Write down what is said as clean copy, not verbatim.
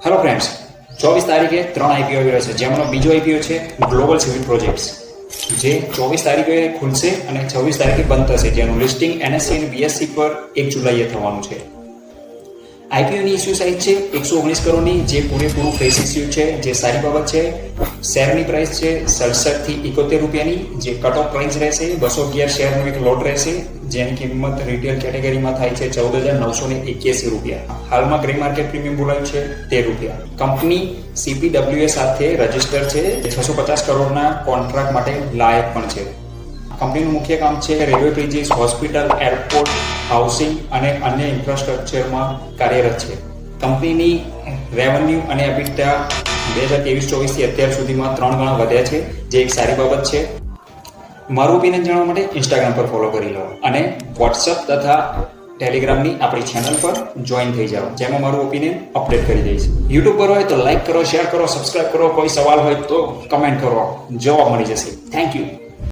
Hello friends, 24 તારીખે 3 IPO આવી રહ્યા છે, જેમાંનો બીજો આઈપીઓ છે ગ્લોબલ સિવિલ પ્રોજેક્ટ્સ, જે 24 તારીખે ખુલશે અને 26 તારીખે બંધ થશે, જેનું લિસ્ટિંગ એનએસસી અને બીએસસી પર 1 જુલાઈએ થવાનું છે. આઈપીઓની ઇસ્યુ સાઇઝ છે 119 કરોડની, જે પૂરેપૂરું ફ્રેશ ઇસ્યુ છે, જે સારી બાબત છે. શેરની પ્રાઇસ છે 67 થી 71 રૂપિયાની, જે કટ ઓફ પ્રાઇસ રહેશે. 211 શેરનો એક લોટ રહેશે, જેની કિંમત રિટેલ કેટેગરીમાં થાય છે 14,981 રૂપિયા. હાલમાં ગ્રે માર્કેટ પ્રીમિયમ બોલાયું છે 13 રૂપિયા. કંપની CPWA સાથે રજીસ્ટર છે, 650 કરોડના કોન્ટ્રાક્ટ માટે લાયક પણ છે. કંપનીનું મુખ્ય કામ છે railway bridges, hospital, airport, housing અને અન્ય ઇન્ફ્રાસ્ટ્રક્ચરમાં કાર્યરત છે. કંપનીની રેવન્યુ અને એબિટા 2023-24 થી અત્યાર સુધીમાં 3 ગણા વધ્યા છે, જે એક સારી બાબત છે. મારું ઓપિનિયન જાણવા માટે ઇન્સ્ટાગ્રામ પર ફોલો કરી લો અને વોટ્સઅપ તથા ટેલિગ્રામની આપણી ચેનલ પર જોઈન થઈ જાઓ, જેમાં મારું ઓપિનિયન અપડેટ કરી દઈશ. યુટ્યુબ પર હોય તો લાઈક કરો, શેર કરો, સબસ્ક્રાઇબ કરો. કોઈ સવાલ હોય તો કમેન્ટ કરો, જવાબ મળી જશે. Thank you.